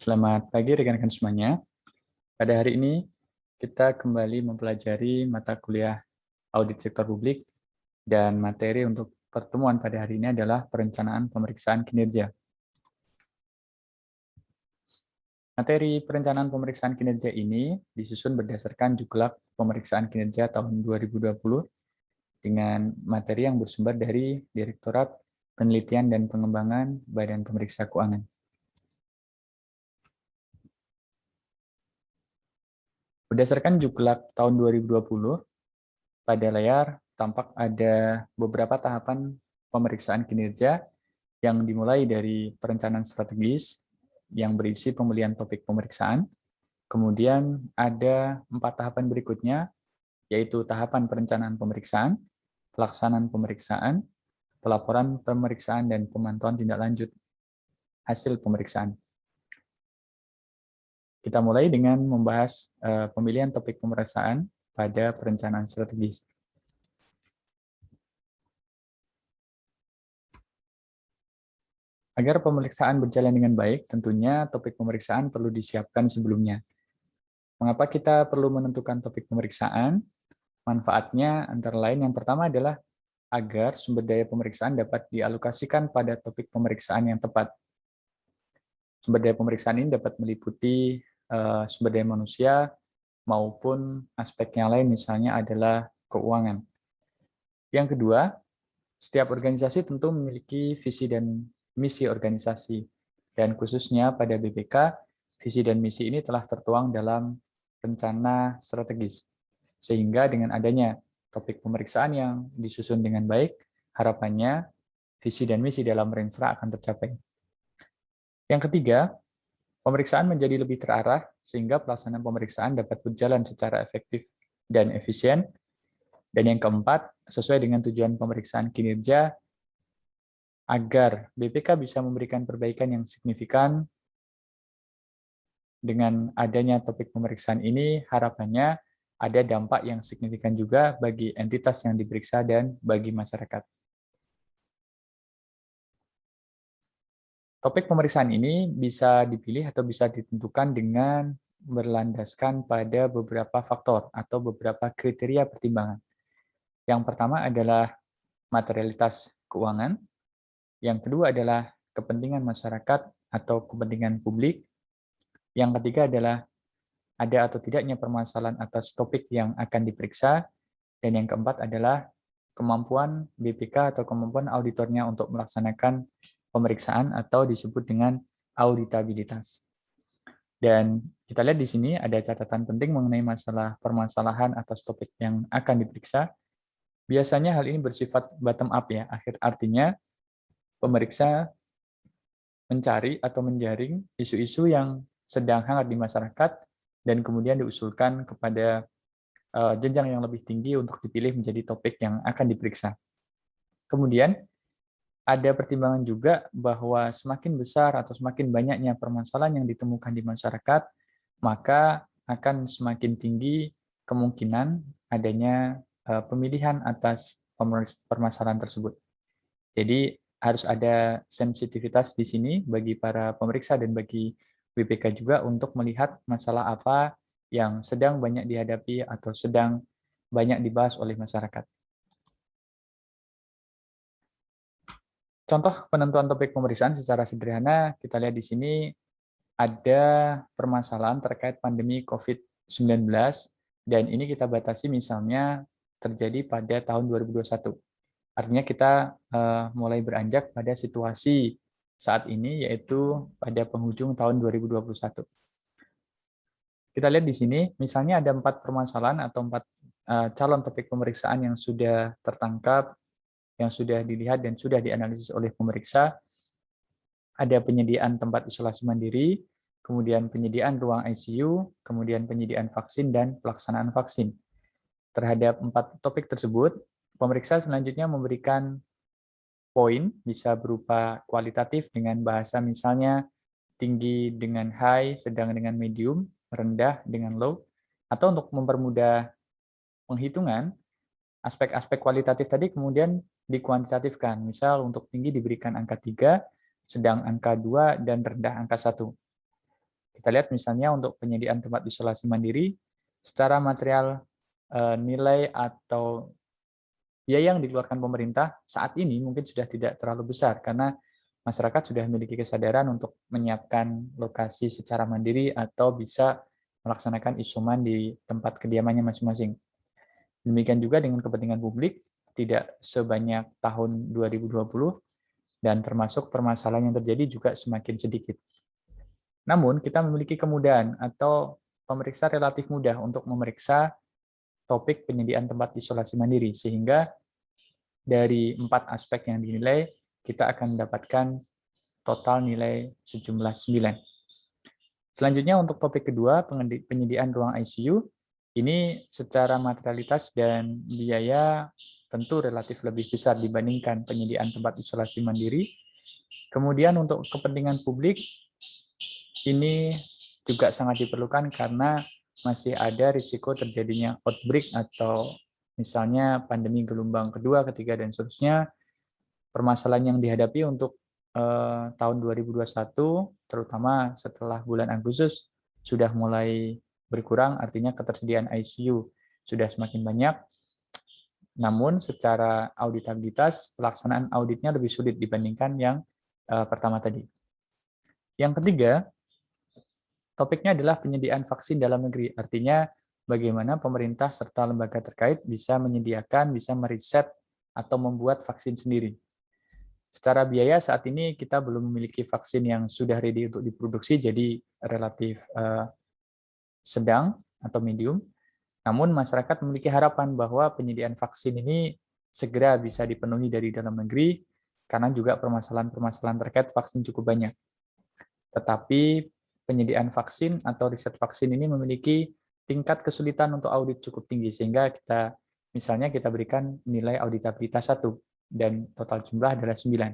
Selamat pagi rekan-rekan semuanya. Pada hari ini kita kembali mempelajari mata kuliah audit sektor publik dan materi untuk pertemuan pada hari ini adalah perencanaan pemeriksaan kinerja. Materi perencanaan pemeriksaan kinerja ini disusun berdasarkan Juklak Pemeriksaan Kinerja tahun 2020 dengan materi yang bersumber dari Direktorat Penelitian dan Pengembangan Badan Pemeriksa Keuangan. Berdasarkan Juklak tahun 2020, pada layar tampak ada beberapa tahapan pemeriksaan kinerja yang dimulai dari perencanaan strategis yang berisi pemilihan topik pemeriksaan. Kemudian ada 4 tahapan berikutnya, yaitu tahapan perencanaan pemeriksaan, pelaksanaan pemeriksaan, pelaporan pemeriksaan, dan pemantauan tindak lanjut hasil pemeriksaan. Kita mulai dengan membahas pemilihan topik pemeriksaan pada perencanaan strategis. Agar pemeriksaan berjalan dengan baik, tentunya topik pemeriksaan perlu disiapkan sebelumnya. Mengapa kita perlu menentukan topik pemeriksaan? Manfaatnya antara lain yang pertama adalah agar sumber daya pemeriksaan dapat dialokasikan pada topik pemeriksaan yang tepat. Sumber daya pemeriksaan ini dapat meliputi sumber daya manusia maupun aspek yang lain, misalnya adalah keuangan. Yang kedua, setiap organisasi tentu memiliki visi dan misi organisasi, dan khususnya pada BPK, visi dan misi ini telah tertuang dalam rencana strategis. Sehingga dengan adanya topik pemeriksaan yang disusun dengan baik, harapannya visi dan misi dalam Renstra akan tercapai. Yang ketiga, pemeriksaan menjadi lebih terarah sehingga pelaksanaan pemeriksaan dapat berjalan secara efektif dan efisien. Dan yang keempat, sesuai dengan tujuan pemeriksaan kinerja, agar BPK bisa memberikan perbaikan yang signifikan. Dengan adanya topik pemeriksaan ini, harapannya ada dampak yang signifikan juga bagi entitas yang diperiksa dan bagi masyarakat. Topik pemeriksaan ini bisa dipilih atau bisa ditentukan dengan berlandaskan pada beberapa faktor atau beberapa kriteria pertimbangan. Yang pertama adalah materialitas keuangan, yang kedua adalah kepentingan masyarakat atau kepentingan publik, yang ketiga adalah ada atau tidaknya permasalahan atas topik yang akan diperiksa, dan yang keempat adalah kemampuan BPK atau kemampuan auditornya untuk melaksanakan pemeriksaan atau disebut dengan auditabilitas. Dan kita lihat di sini ada catatan penting mengenai masalah permasalahan atas topik yang akan diperiksa. Biasanya hal ini bersifat bottom up ya, artinya pemeriksa mencari atau menjaring isu-isu yang sedang hangat di masyarakat dan kemudian diusulkan kepada jenjang yang lebih tinggi untuk dipilih menjadi topik yang akan diperiksa. Kemudian ada pertimbangan juga bahwa semakin besar atau semakin banyaknya permasalahan yang ditemukan di masyarakat, maka akan semakin tinggi kemungkinan adanya pemilihan atas permasalahan tersebut. Jadi harus ada sensitivitas di sini bagi para pemeriksa dan bagi BPK juga untuk melihat masalah apa yang sedang banyak dihadapi atau sedang banyak dibahas oleh masyarakat. Contoh penentuan topik pemeriksaan secara sederhana, kita lihat di sini ada permasalahan terkait pandemi COVID-19, dan ini kita batasi misalnya terjadi pada tahun 2021. Artinya kita mulai beranjak pada situasi saat ini, yaitu pada penghujung tahun 2021. Kita lihat di sini, misalnya ada 4 permasalahan atau 4 calon topik pemeriksaan yang sudah tertangkap, yang sudah dilihat dan sudah dianalisis oleh pemeriksa. Ada penyediaan tempat isolasi mandiri, kemudian penyediaan ruang ICU, kemudian penyediaan vaksin dan pelaksanaan vaksin. Terhadap 4 topik tersebut, pemeriksa selanjutnya memberikan poin, bisa berupa kualitatif dengan bahasa misalnya tinggi dengan high, sedang dengan medium, rendah dengan low, atau untuk mempermudah penghitungan, aspek-aspek kualitatif tadi kemudian dikuantitatifkan. Misal untuk tinggi diberikan angka 3, sedang angka 2, dan rendah angka 1. Kita lihat misalnya untuk penyediaan tempat isolasi mandiri, secara material nilai atau biaya yang dikeluarkan pemerintah saat ini mungkin sudah tidak terlalu besar karena masyarakat sudah memiliki kesadaran untuk menyiapkan lokasi secara mandiri atau bisa melaksanakan isoman di tempat kediamannya masing-masing. Demikian juga dengan kepentingan publik, tidak sebanyak tahun 2020, dan termasuk permasalahan yang terjadi juga semakin sedikit. Namun, kita memiliki kemudahan atau pemeriksa relatif mudah untuk memeriksa topik penyediaan tempat isolasi mandiri, sehingga dari 4 aspek yang dinilai, kita akan mendapatkan total nilai sejumlah 9. Selanjutnya untuk topik kedua, penyediaan ruang ICU, ini secara materialitas dan biaya tentu relatif lebih besar dibandingkan penyediaan tempat isolasi mandiri. Kemudian untuk kepentingan publik, ini juga sangat diperlukan karena masih ada risiko terjadinya outbreak atau misalnya pandemi gelombang kedua, ketiga, dan seterusnya. Permasalahan yang dihadapi untuk tahun 2021, terutama setelah bulan Agustus, sudah mulai berkurang, artinya ketersediaan ICU sudah semakin banyak. Namun secara auditabilitas, pelaksanaan auditnya lebih sulit dibandingkan yang pertama tadi. Yang ketiga, topiknya adalah penyediaan vaksin dalam negeri, artinya bagaimana pemerintah serta lembaga terkait bisa menyediakan, bisa meriset, atau membuat vaksin sendiri. Secara biaya saat ini kita belum memiliki vaksin yang sudah ready untuk diproduksi, jadi relatif sedang atau medium. Namun masyarakat memiliki harapan bahwa penyediaan vaksin ini segera bisa dipenuhi dari dalam negeri, karena juga permasalahan-permasalahan terkait vaksin cukup banyak. Tetapi penyediaan vaksin atau riset vaksin ini memiliki tingkat kesulitan untuk audit cukup tinggi, sehingga misalnya kita berikan nilai auditabilitas 1, dan total jumlah adalah 9.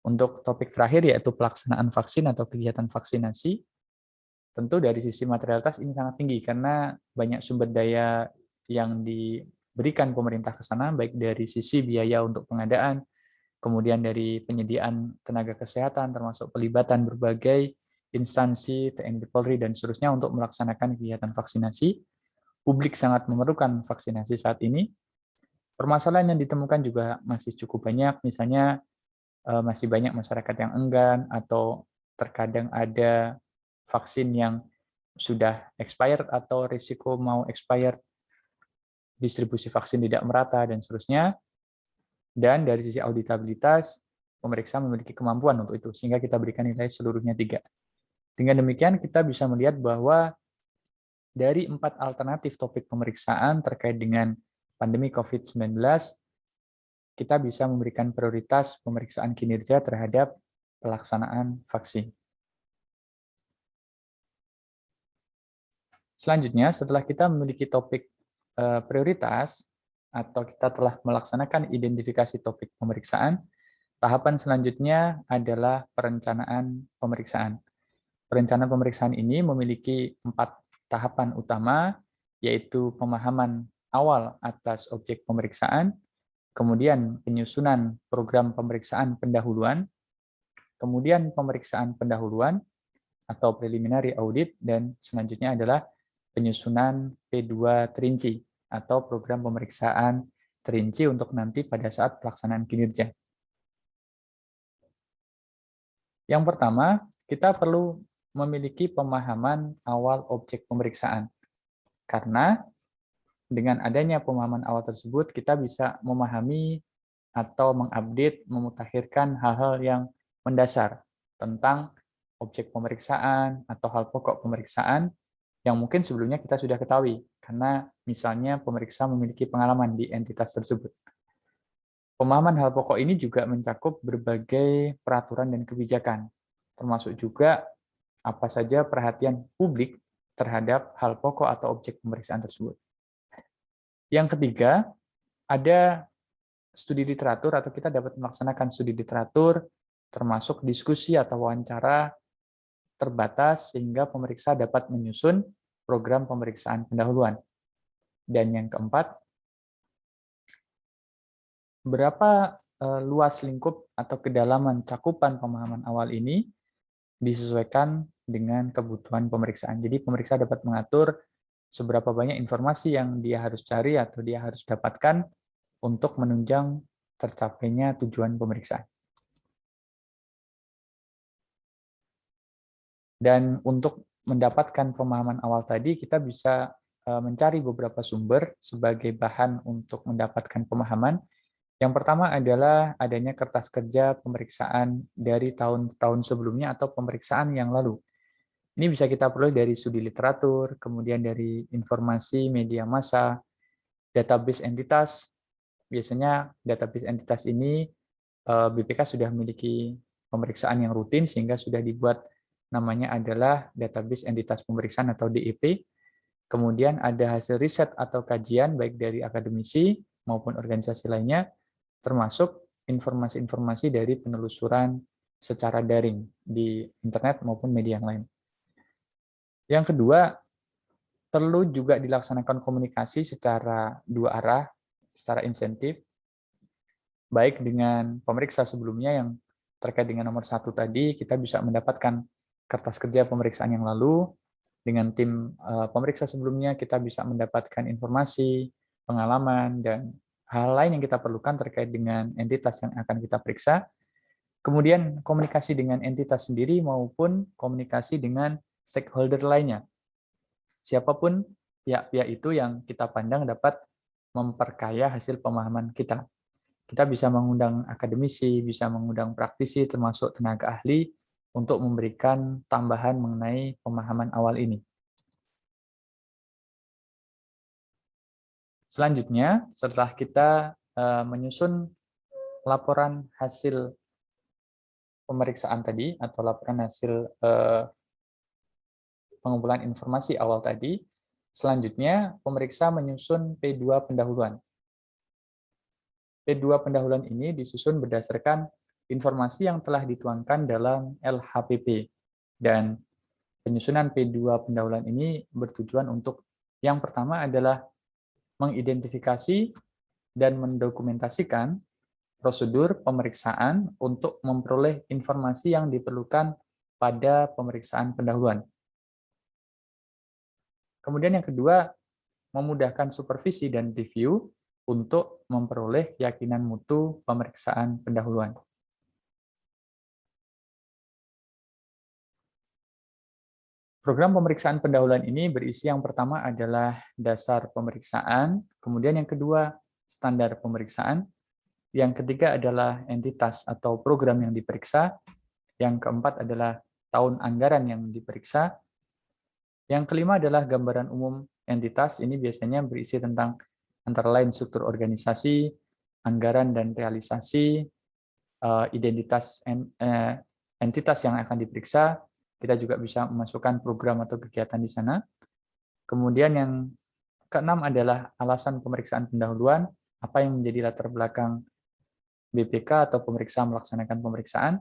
Untuk topik terakhir yaitu pelaksanaan vaksin atau kegiatan vaksinasi, tentu dari sisi materialitas ini sangat tinggi karena banyak sumber daya yang diberikan pemerintah ke sana, baik dari sisi biaya untuk pengadaan, kemudian dari penyediaan tenaga kesehatan, termasuk pelibatan berbagai instansi, TNI Polri, dan seterusnya untuk melaksanakan kegiatan vaksinasi. Publik sangat memerlukan vaksinasi saat ini. Permasalahan yang ditemukan juga masih cukup banyak, misalnya masih banyak masyarakat yang enggan, atau terkadang ada vaksin yang sudah expired atau risiko mau expired, distribusi vaksin tidak merata, dan seterusnya. Dan dari sisi auditabilitas, pemeriksa memiliki kemampuan untuk itu, sehingga kita berikan nilai seluruhnya 3. Dengan demikian, kita bisa melihat bahwa dari 4 alternatif topik pemeriksaan terkait dengan pandemi COVID-19, kita bisa memberikan prioritas pemeriksaan kinerja terhadap pelaksanaan vaksin. Selanjutnya, setelah kita memiliki topik prioritas, atau kita telah melaksanakan identifikasi topik pemeriksaan, tahapan selanjutnya adalah perencanaan pemeriksaan. Perencanaan pemeriksaan ini memiliki 4 tahapan utama, yaitu pemahaman awal atas objek pemeriksaan, kemudian penyusunan program pemeriksaan pendahuluan, kemudian pemeriksaan pendahuluan atau preliminary audit, dan selanjutnya adalah penyusunan P2 terinci atau program pemeriksaan terinci untuk nanti pada saat pelaksanaan kinerja. Yang pertama, kita perlu memiliki pemahaman awal objek pemeriksaan. Karena dengan adanya pemahaman awal tersebut, kita bisa memahami atau mengupdate, memutakhirkan hal-hal yang mendasar tentang objek pemeriksaan atau hal pokok pemeriksaan yang mungkin sebelumnya kita sudah ketahui, karena misalnya pemeriksa memiliki pengalaman di entitas tersebut. Pemahaman hal pokok ini juga mencakup berbagai peraturan dan kebijakan, termasuk juga apa saja perhatian publik terhadap hal pokok atau objek pemeriksaan tersebut. Yang ketiga, ada studi literatur, atau kita dapat melaksanakan studi literatur, termasuk diskusi atau wawancara terbatas, sehingga pemeriksa dapat menyusun program pemeriksaan pendahuluan. Dan yang keempat, berapa luas lingkup atau kedalaman cakupan pemahaman awal ini disesuaikan dengan kebutuhan pemeriksaan. Jadi pemeriksa dapat mengatur seberapa banyak informasi yang dia harus cari atau dia harus dapatkan untuk menunjang tercapainya tujuan pemeriksaan. Dan untuk mendapatkan pemahaman awal tadi, kita bisa mencari beberapa sumber sebagai bahan untuk mendapatkan pemahaman. Yang pertama adalah adanya kertas kerja pemeriksaan dari tahun-tahun sebelumnya atau pemeriksaan yang lalu. Ini bisa kita peroleh dari studi literatur, kemudian dari informasi media massa, database entitas. Biasanya database entitas ini BPK sudah memiliki pemeriksaan yang rutin sehingga sudah dibuat namanya adalah database entitas pemeriksaan atau DEP. Kemudian ada hasil riset atau kajian baik dari akademisi maupun organisasi lainnya, termasuk informasi-informasi dari penelusuran secara daring di internet maupun media yang lain. Yang kedua, perlu juga dilaksanakan komunikasi secara dua arah, secara insentif, baik dengan pemeriksa sebelumnya yang terkait dengan nomor 1 tadi, kita bisa mendapatkan kertas kerja pemeriksaan yang lalu, dengan tim pemeriksa sebelumnya kita bisa mendapatkan informasi, pengalaman, dan hal lain yang kita perlukan terkait dengan entitas yang akan kita periksa. Kemudian komunikasi dengan entitas sendiri maupun komunikasi dengan stakeholder lainnya. Siapapun pihak-pihak itu yang kita pandang dapat memperkaya hasil pemahaman kita. Kita bisa mengundang akademisi, bisa mengundang praktisi, termasuk tenaga ahli, untuk memberikan tambahan mengenai pemahaman awal ini. Selanjutnya, setelah kita menyusun laporan hasil pemeriksaan tadi, atau laporan hasil pengumpulan informasi awal tadi, selanjutnya pemeriksa menyusun P2 pendahuluan. P2 pendahuluan ini disusun berdasarkan informasi yang telah dituangkan dalam LHPP. Dan penyusunan P2 pendahuluan ini bertujuan untuk yang pertama adalah mengidentifikasi dan mendokumentasikan prosedur pemeriksaan untuk memperoleh informasi yang diperlukan pada pemeriksaan pendahuluan. Kemudian yang kedua, memudahkan supervisi dan review untuk memperoleh keyakinan mutu pemeriksaan pendahuluan. Program pemeriksaan pendahuluan ini berisi yang pertama adalah dasar pemeriksaan, kemudian yang kedua standar pemeriksaan, yang ketiga adalah entitas atau program yang diperiksa, yang keempat adalah tahun anggaran yang diperiksa, yang kelima adalah gambaran umum entitas, ini biasanya berisi tentang antara lain struktur organisasi, anggaran dan realisasi, identitas entitas yang akan diperiksa. Kita juga bisa memasukkan program atau kegiatan di sana. Kemudian yang keenam adalah alasan pemeriksaan pendahuluan, apa yang menjadi latar belakang BPK atau pemeriksa melaksanakan pemeriksaan,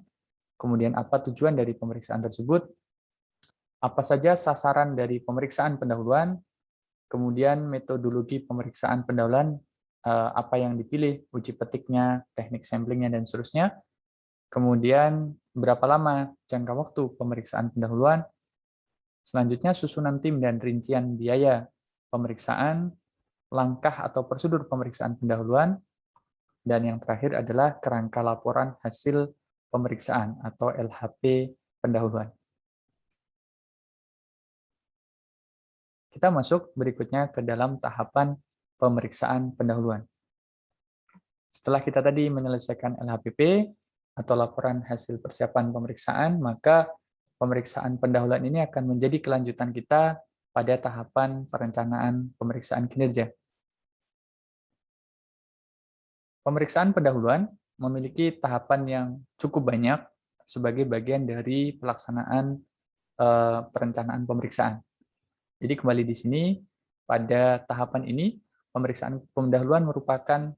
kemudian apa tujuan dari pemeriksaan tersebut, apa saja sasaran dari pemeriksaan pendahuluan, kemudian metodologi pemeriksaan pendahuluan, apa yang dipilih, uji petiknya, teknik samplingnya, dan seterusnya. Kemudian berapa lama jangka waktu pemeriksaan pendahuluan, selanjutnya susunan tim dan rincian biaya pemeriksaan, langkah atau prosedur pemeriksaan pendahuluan, dan yang terakhir adalah kerangka laporan hasil pemeriksaan atau LHP pendahuluan. Kita masuk berikutnya ke dalam tahapan pemeriksaan pendahuluan. Setelah kita tadi menyelesaikan LHPP atau laporan hasil persiapan pemeriksaan, maka pemeriksaan pendahuluan ini akan menjadi kelanjutan kita pada tahapan perencanaan pemeriksaan kinerja. Pemeriksaan pendahuluan memiliki tahapan yang cukup banyak sebagai bagian dari pelaksanaan perencanaan pemeriksaan. Jadi kembali di sini, pada tahapan ini, pemeriksaan pendahuluan merupakan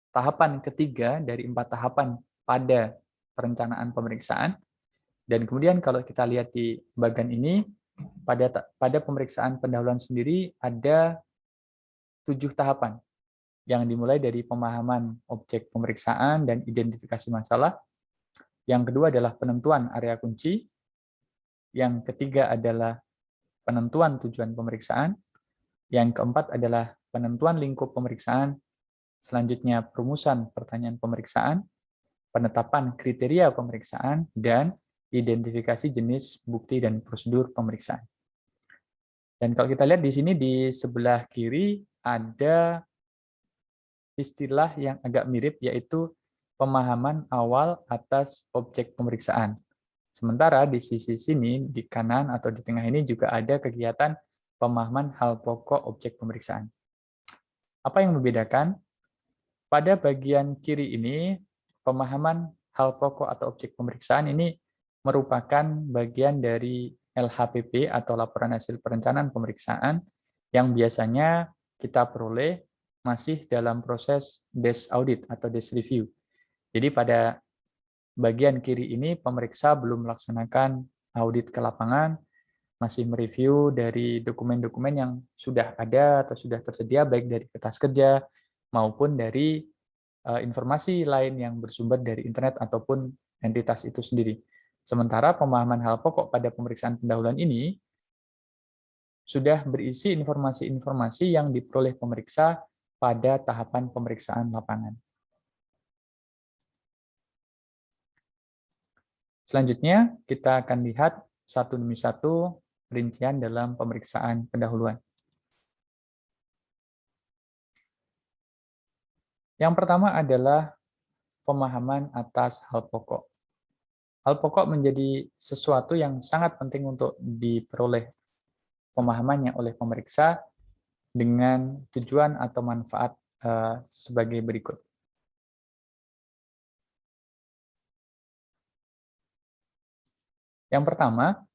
tahapan ketiga dari 4 tahapan pada perencanaan pemeriksaan. Dan kemudian kalau kita lihat di bagian ini, pada pemeriksaan pendahuluan sendiri ada 7 tahapan, yang dimulai dari pemahaman objek pemeriksaan dan identifikasi masalah. Yang kedua adalah penentuan area kunci. Yang ketiga adalah penentuan tujuan pemeriksaan. Yang keempat adalah penentuan lingkup pemeriksaan. Selanjutnya perumusan pertanyaan pemeriksaan, penetapan kriteria pemeriksaan, dan identifikasi jenis, bukti, dan prosedur pemeriksaan. Dan kalau kita lihat di sini di sebelah kiri ada istilah yang agak mirip, yaitu pemahaman awal atas objek pemeriksaan. Sementara di sisi sini, di kanan atau di tengah ini juga ada kegiatan pemahaman hal pokok objek pemeriksaan. Apa yang membedakan? Pada bagian kiri ini, pemahaman hal pokok atau objek pemeriksaan ini merupakan bagian dari LHPP atau laporan hasil perencanaan pemeriksaan yang biasanya kita peroleh masih dalam proses desk audit atau desk review. Jadi pada bagian kiri ini pemeriksa belum melaksanakan audit ke lapangan, masih mereview dari dokumen-dokumen yang sudah ada atau sudah tersedia baik dari kertas kerja maupun dari informasi lain yang bersumber dari internet ataupun entitas itu sendiri. Sementara pemahaman hal pokok pada pemeriksaan pendahuluan ini sudah berisi informasi-informasi yang diperoleh pemeriksa pada tahapan pemeriksaan lapangan. Selanjutnya, kita akan lihat satu demi satu rincian dalam pemeriksaan pendahuluan. Yang pertama adalah pemahaman atas hal pokok. Hal pokok menjadi sesuatu yang sangat penting untuk diperoleh pemahamannya oleh pemeriksa dengan tujuan atau manfaat sebagai berikut. Yang pertama,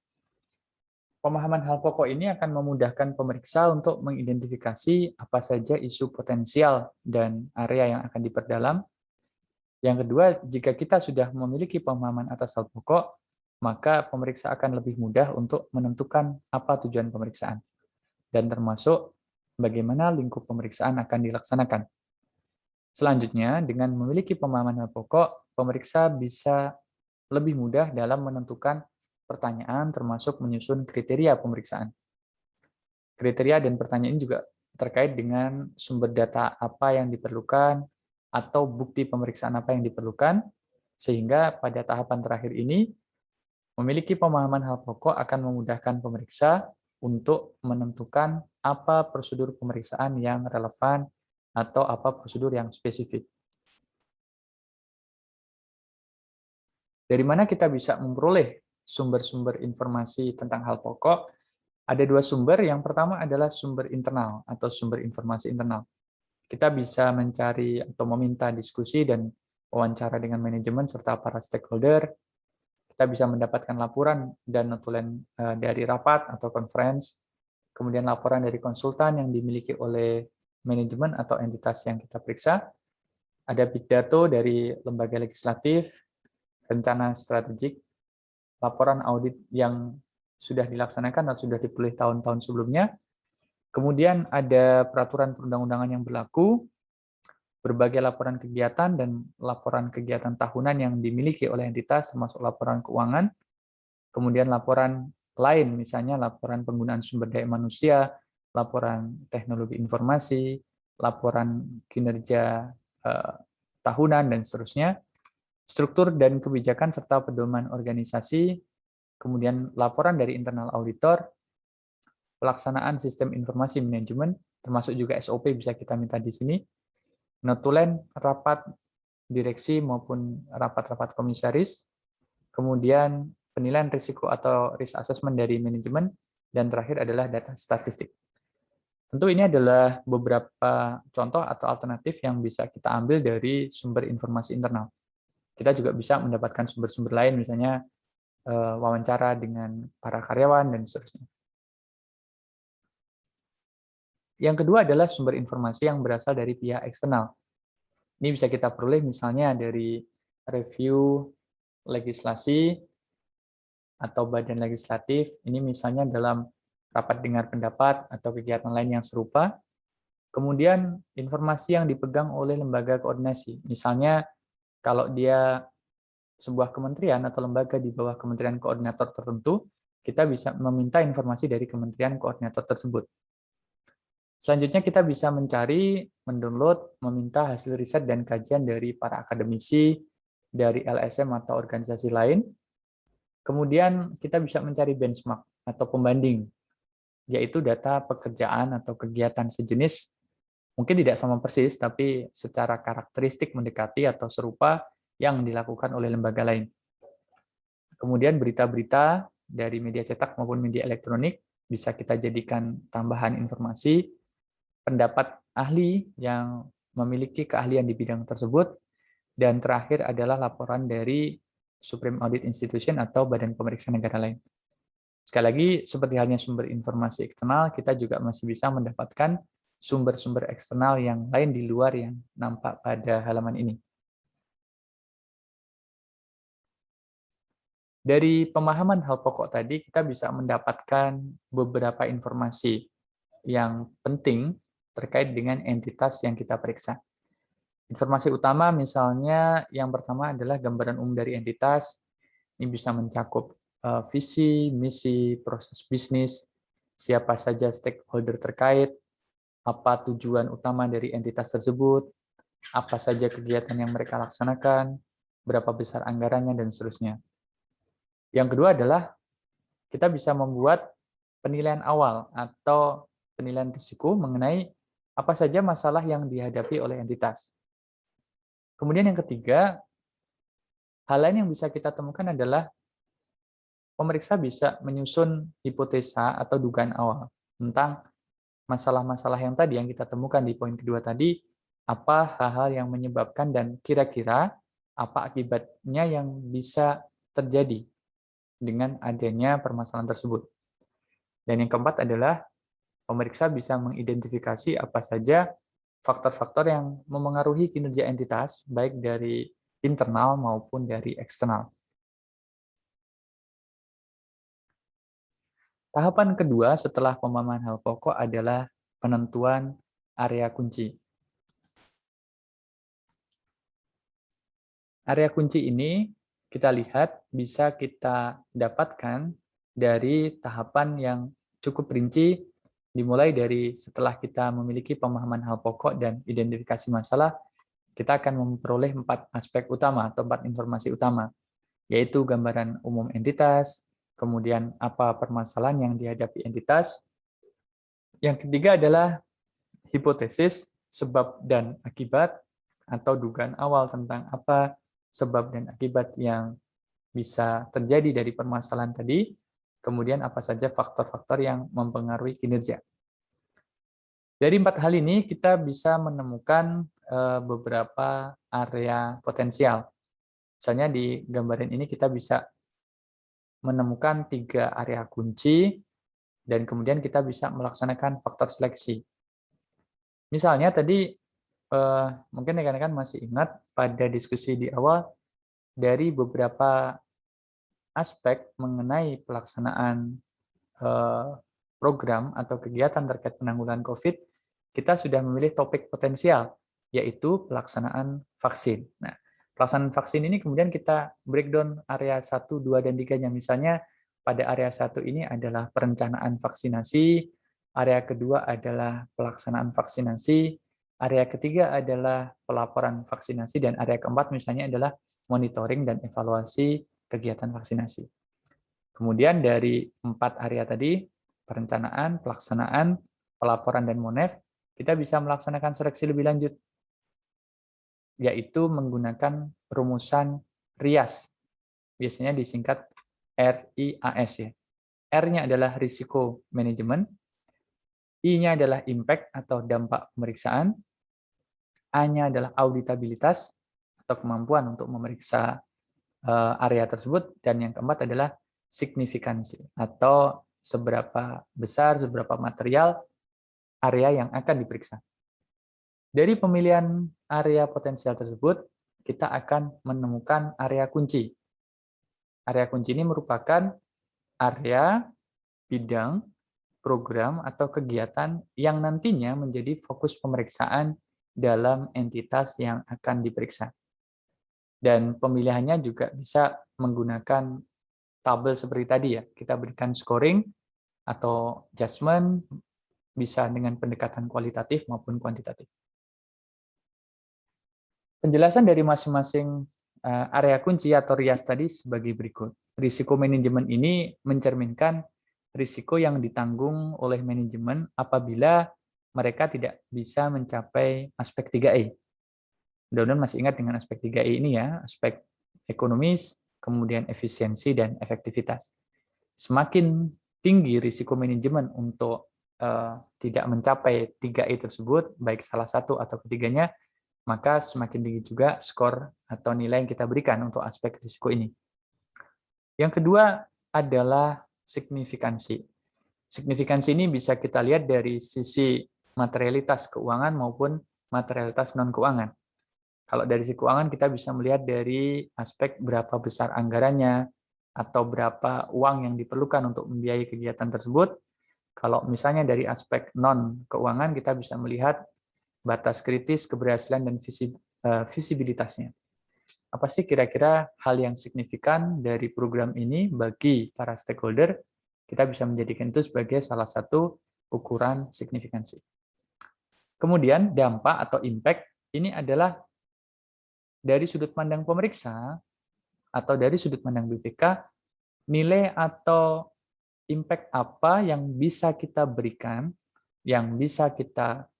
pemahaman hal pokok ini akan memudahkan pemeriksa untuk mengidentifikasi apa saja isu potensial dan area yang akan diperdalam. Yang kedua, jika kita sudah memiliki pemahaman atas hal pokok, maka pemeriksa akan lebih mudah untuk menentukan apa tujuan pemeriksaan, dan termasuk bagaimana lingkup pemeriksaan akan dilaksanakan. Selanjutnya, dengan memiliki pemahaman hal pokok, pemeriksa bisa lebih mudah dalam menentukan pertanyaan termasuk menyusun kriteria pemeriksaan. Kriteria dan pertanyaan juga terkait dengan sumber data apa yang diperlukan atau bukti pemeriksaan apa yang diperlukan, sehingga pada tahapan terakhir ini memiliki pemahaman hal pokok akan memudahkan pemeriksa untuk menentukan apa prosedur pemeriksaan yang relevan atau apa prosedur yang spesifik. Dari mana kita bisa memperoleh sumber-sumber informasi tentang hal pokok? Ada dua sumber. Yang pertama adalah sumber internal atau sumber informasi internal. Kita bisa mencari atau meminta diskusi dan wawancara dengan manajemen serta para stakeholder. Kita bisa mendapatkan laporan dan notulen dari rapat atau conference, kemudian laporan dari konsultan yang dimiliki oleh manajemen atau entitas yang kita periksa. Ada pidato dari lembaga legislatif, rencana strategik, laporan audit yang sudah dilaksanakan atau sudah dipilih tahun-tahun sebelumnya. Kemudian ada peraturan perundang-undangan yang berlaku, berbagai laporan kegiatan dan laporan kegiatan tahunan yang dimiliki oleh entitas, termasuk laporan keuangan, kemudian laporan lain, misalnya laporan penggunaan sumber daya manusia, laporan teknologi informasi, laporan kinerja tahunan, dan seterusnya, struktur dan kebijakan serta pedoman organisasi, kemudian laporan dari internal auditor, pelaksanaan sistem informasi manajemen, termasuk juga SOP bisa kita minta di sini, notulen rapat direksi maupun rapat-rapat komisaris, kemudian penilaian risiko atau risk assessment dari manajemen, dan terakhir adalah data statistik. Tentu ini adalah beberapa contoh atau alternatif yang bisa kita ambil dari sumber informasi internal. Kita juga bisa mendapatkan sumber-sumber lain, misalnya wawancara dengan para karyawan, dan seterusnya. Yang kedua adalah sumber informasi yang berasal dari pihak eksternal. Ini bisa kita peroleh misalnya dari review legislasi atau badan legislatif. Ini misalnya dalam rapat dengar pendapat atau kegiatan lain yang serupa. Kemudian informasi yang dipegang oleh lembaga koordinasi. Misalnya kalau dia sebuah kementerian atau lembaga di bawah kementerian koordinator tertentu, kita bisa meminta informasi dari kementerian koordinator tersebut. Selanjutnya kita bisa mencari, mendownload, meminta hasil riset dan kajian dari para akademisi, dari LSM atau organisasi lain. Kemudian kita bisa mencari benchmark atau pembanding, yaitu data pekerjaan atau kegiatan sejenis, mungkin tidak sama persis, tapi secara karakteristik mendekati atau serupa yang dilakukan oleh lembaga lain. Kemudian berita-berita dari media cetak maupun media elektronik bisa kita jadikan tambahan informasi, pendapat ahli yang memiliki keahlian di bidang tersebut, dan terakhir adalah laporan dari Supreme Audit Institution atau badan pemeriksa negara lain. Sekali lagi, seperti halnya sumber informasi eksternal, kita juga masih bisa mendapatkan sumber-sumber eksternal yang lain di luar yang nampak pada halaman ini. Dari pemahaman hal pokok tadi, kita bisa mendapatkan beberapa informasi yang penting terkait dengan entitas yang kita periksa. Informasi utama misalnya yang pertama adalah gambaran umum dari entitas. Ini bisa mencakup visi, misi, proses bisnis, siapa saja stakeholder terkait, apa tujuan utama dari entitas tersebut, apa saja kegiatan yang mereka laksanakan, berapa besar anggarannya, dan seterusnya. Yang kedua adalah kita bisa membuat penilaian awal atau penilaian risiko mengenai apa saja masalah yang dihadapi oleh entitas. Kemudian yang ketiga, hal lain yang bisa kita temukan adalah pemeriksa bisa menyusun hipotesa atau dugaan awal tentang masalah-masalah yang tadi yang kita temukan di poin kedua tadi, apa hal-hal yang menyebabkan dan kira-kira apa akibatnya yang bisa terjadi dengan adanya permasalahan tersebut. Dan yang keempat adalah pemeriksa bisa mengidentifikasi apa saja faktor-faktor yang memengaruhi kinerja entitas, baik dari internal maupun dari eksternal. Tahapan kedua setelah pemahaman hal pokok adalah penentuan area kunci. Area kunci ini kita lihat bisa kita dapatkan dari tahapan yang cukup rinci, dimulai dari setelah kita memiliki pemahaman hal pokok dan identifikasi masalah, kita akan memperoleh 4 aspek utama atau 4 informasi utama, yaitu gambaran umum entitas, kemudian apa permasalahan yang dihadapi entitas, yang ketiga adalah hipotesis, sebab dan akibat, atau dugaan awal tentang apa sebab dan akibat yang bisa terjadi dari permasalahan tadi, kemudian apa saja faktor-faktor yang mempengaruhi kinerja. Dari 4 hal ini kita bisa menemukan beberapa area potensial. Misalnya di gambaran ini kita bisa menemukan 3 area kunci, dan kemudian kita bisa melaksanakan faktor seleksi. Misalnya tadi, mungkin rekan-rekan masih ingat pada diskusi di awal, dari beberapa aspek mengenai pelaksanaan program atau kegiatan terkait penanggulangan COVID, kita sudah memilih topik potensial, yaitu pelaksanaan vaksin. Nah, pelaksanaan vaksin ini kemudian kita breakdown area 1, 2, dan 3-nya. Misalnya pada area 1 ini adalah perencanaan vaksinasi, area kedua adalah pelaksanaan vaksinasi, area ketiga adalah pelaporan vaksinasi, dan area keempat misalnya adalah monitoring dan evaluasi kegiatan vaksinasi. Kemudian dari 4 area tadi, perencanaan, pelaksanaan, pelaporan, dan monef, kita bisa melaksanakan seleksi lebih lanjut, yaitu menggunakan rumusan RIAS, biasanya disingkat RIAS ya. R-nya adalah risiko manajemen, I-nya adalah impact atau dampak pemeriksaan, A-nya adalah auditabilitas atau kemampuan untuk memeriksa area tersebut, dan yang keempat adalah signifikansi atau seberapa besar, seberapa material area yang akan diperiksa. Dari pemilihan area potensial tersebut, kita akan menemukan area kunci. Area kunci ini merupakan area, bidang, program, atau kegiatan yang nantinya menjadi fokus pemeriksaan dalam entitas yang akan diperiksa. Dan pemilihannya juga bisa menggunakan tabel seperti tadi ya. Kita berikan scoring atau judgment, bisa dengan pendekatan kualitatif maupun kuantitatif. Penjelasan dari masing-masing area kunci atau RIAS tadi sebagai berikut. Risiko manajemen ini mencerminkan risiko yang ditanggung oleh manajemen apabila mereka tidak bisa mencapai aspek 3E. Mudah-mudahan masih ingat dengan aspek 3E ini ya, aspek ekonomis, kemudian efisiensi, dan efektivitas. Semakin tinggi risiko manajemen untuk tidak mencapai 3E tersebut, baik salah satu atau ketiganya, maka semakin tinggi juga skor atau nilai yang kita berikan untuk aspek risiko ini. Yang kedua adalah signifikansi. Signifikansi ini bisa kita lihat dari sisi materialitas keuangan maupun materialitas non-keuangan. Kalau dari sisi keuangan kita bisa melihat dari aspek berapa besar anggarannya, atau berapa uang yang diperlukan untuk membiayai kegiatan tersebut. Kalau misalnya dari aspek non-keuangan kita bisa melihat batas kritis keberhasilan dan visibilitasnya. Apa sih kira-kira hal yang signifikan dari program ini bagi para stakeholder? Kita bisa menjadikan itu sebagai salah satu ukuran signifikansi. Kemudian dampak atau impact ini adalah dari sudut pandang pemeriksa atau dari sudut pandang BPK, nilai atau impact apa yang bisa kita berikan, yang bisa kita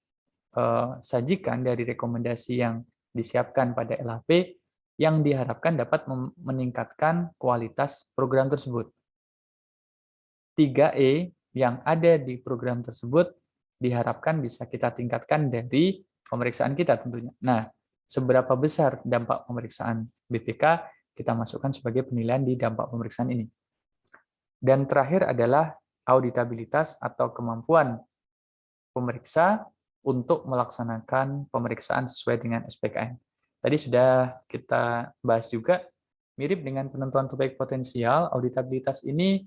sajikan dari rekomendasi yang disiapkan pada LHP yang diharapkan dapat meningkatkan kualitas program tersebut. 3E yang ada di program tersebut diharapkan bisa kita tingkatkan dari pemeriksaan kita tentunya. Nah, seberapa besar dampak pemeriksaan BPK kita masukkan sebagai penilaian di dampak pemeriksaan ini. Dan terakhir adalah auditabilitas atau kemampuan pemeriksa untuk melaksanakan pemeriksaan sesuai dengan SPKN. Tadi sudah kita bahas juga, mirip dengan penentuan terbaik potensial, auditabilitas ini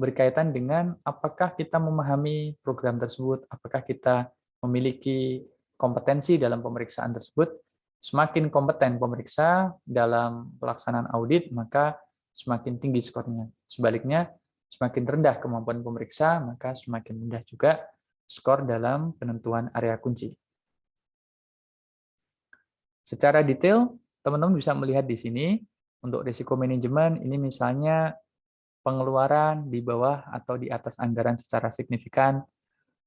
berkaitan dengan apakah kita memahami program tersebut, apakah kita memiliki kompetensi dalam pemeriksaan tersebut. Semakin kompeten pemeriksa dalam pelaksanaan audit, maka semakin tinggi skornya. Sebaliknya, semakin rendah kemampuan pemeriksa, maka semakin rendah juga skor dalam penentuan area kunci. Secara detail, teman-teman bisa melihat di sini, untuk risiko manajemen, ini misalnya pengeluaran di bawah atau di atas anggaran secara signifikan,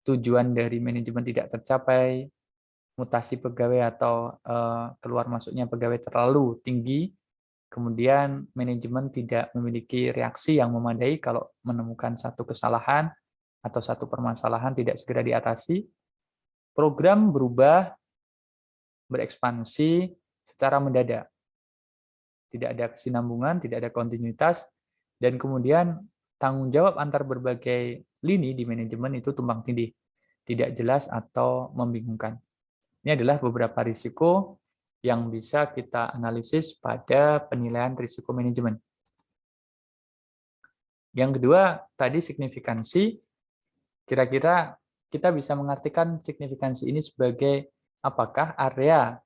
tujuan dari manajemen tidak tercapai, mutasi pegawai atau keluar masuknya pegawai terlalu tinggi, kemudian manajemen tidak memiliki reaksi yang memadai kalau menemukan satu kesalahan atau satu permasalahan tidak segera diatasi, program berubah, berekspansi secara mendadak. Tidak ada kesinambungan, tidak ada kontinuitas, dan kemudian tanggung jawab antar berbagai lini di manajemen itu tumpang tindih, tidak jelas atau membingungkan. Ini adalah beberapa risiko yang bisa kita analisis pada penilaian risiko manajemen. Yang kedua, tadi signifikansi, kira-kira kita bisa mengartikan signifikansi ini sebagai apakah area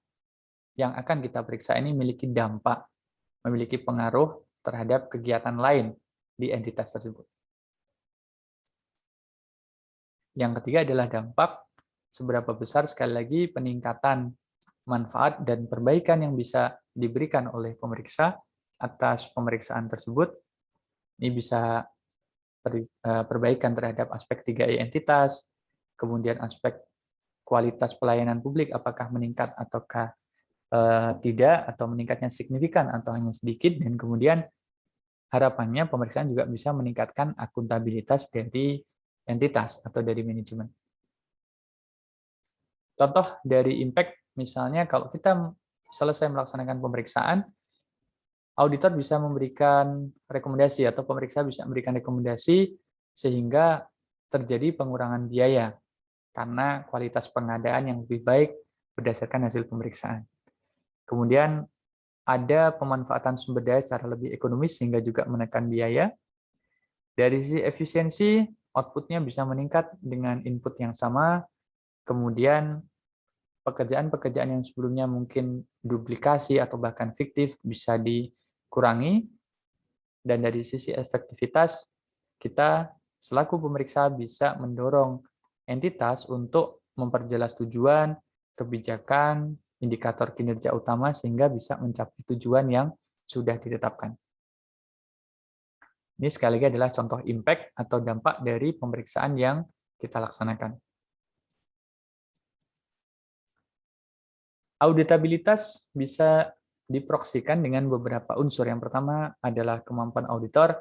yang akan kita periksa ini memiliki dampak, memiliki pengaruh terhadap kegiatan lain di entitas tersebut. Yang ketiga adalah dampak, seberapa besar sekali lagi peningkatan manfaat dan perbaikan yang bisa diberikan oleh pemeriksa atas pemeriksaan tersebut. Ini bisa perbaikan terhadap aspek 3E entitas, kemudian aspek kualitas pelayanan publik apakah meningkat ataukah tidak, atau meningkatnya signifikan atau hanya sedikit, dan kemudian harapannya pemeriksaan juga bisa meningkatkan akuntabilitas dari entitas atau dari manajemen. Contoh dari impact, misalnya kalau kita selesai melaksanakan pemeriksaan, auditor bisa memberikan rekomendasi atau pemeriksa bisa memberikan rekomendasi sehingga terjadi pengurangan biaya karena kualitas pengadaan yang lebih baik berdasarkan hasil pemeriksaan. Kemudian ada pemanfaatan sumber daya secara lebih ekonomis sehingga juga menekan biaya. Dari sisi efisiensi, output-nya bisa meningkat dengan input yang sama. Kemudian pekerjaan-pekerjaan yang sebelumnya mungkin duplikasi atau bahkan fiktif bisa dikurangi. Dan dari sisi efektivitas, kita selaku pemeriksa bisa mendorong entitas untuk memperjelas tujuan, kebijakan, indikator kinerja utama sehingga bisa mencapai tujuan yang sudah ditetapkan. Ini sekali lagi adalah contoh impact atau dampak dari pemeriksaan yang kita laksanakan. Auditabilitas bisa diproksikan dengan beberapa unsur. Yang pertama adalah kemampuan auditor.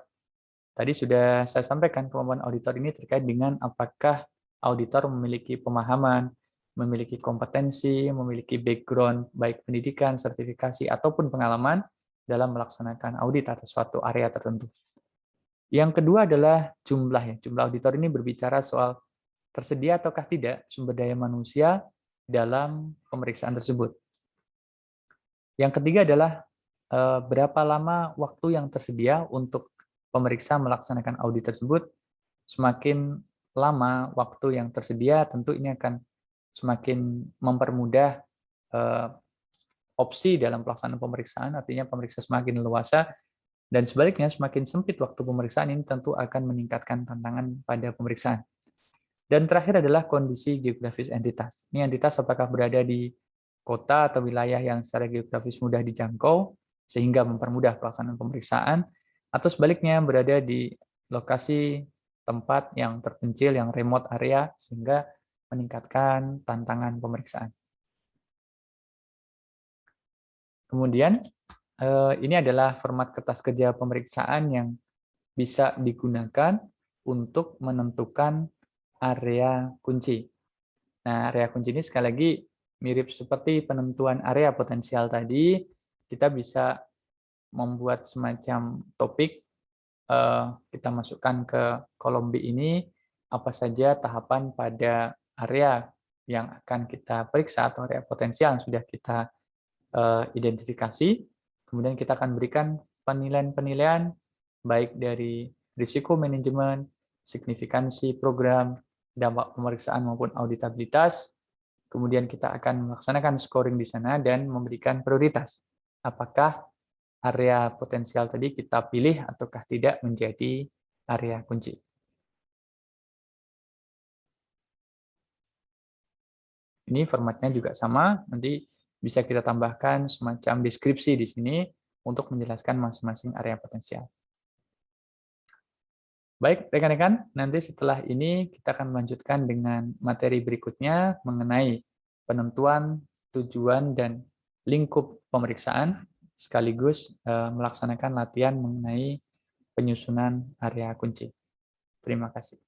Tadi sudah saya sampaikan kemampuan auditor ini terkait dengan apakah auditor memiliki pemahaman, memiliki kompetensi, memiliki background baik pendidikan, sertifikasi, ataupun pengalaman dalam melaksanakan audit atas suatu area tertentu. Yang kedua adalah jumlah. Jumlah auditor ini berbicara soal tersedia ataukah tidak sumber daya manusia dalam pemeriksaan tersebut. Yang ketiga adalah berapa lama waktu yang tersedia untuk pemeriksa melaksanakan audit tersebut. Semakin lama waktu yang tersedia, tentu ini akan semakin mempermudah opsi dalam pelaksanaan pemeriksaan, artinya pemeriksa semakin leluasa, dan sebaliknya semakin sempit waktu pemeriksaan ini tentu akan meningkatkan tantangan pada pemeriksaan. Dan terakhir adalah kondisi geografis entitas. Ini entitas apakah berada di kota atau wilayah yang secara geografis mudah dijangkau, sehingga mempermudah pelaksanaan pemeriksaan, atau sebaliknya berada di lokasi tempat yang terpencil, yang remote area, sehingga meningkatkan tantangan pemeriksaan. Kemudian, ini adalah format kertas kerja pemeriksaan yang bisa digunakan untuk menentukan area kunci. Nah, area kunci ini sekali lagi mirip seperti penentuan area potensial tadi, kita bisa membuat semacam topik, kita masukkan ke kolom B ini, apa saja tahapan pada area yang akan kita periksa atau area potensial yang sudah kita identifikasi, kemudian kita akan berikan penilaian-penilaian baik dari risiko manajemen, signifikansi program, dampak pemeriksaan maupun auditabilitas. Kemudian kita akan melaksanakan scoring di sana dan memberikan prioritas. Apakah area potensial tadi kita pilih ataukah tidak menjadi area kunci. Ini formatnya juga sama, nanti bisa kita tambahkan semacam deskripsi di sini untuk menjelaskan masing-masing area potensial. Baik, rekan-rekan, nanti setelah ini kita akan melanjutkan dengan materi berikutnya mengenai penentuan, tujuan, dan lingkup pemeriksaan, sekaligus melaksanakan latihan mengenai penyusunan area kunci. Terima kasih.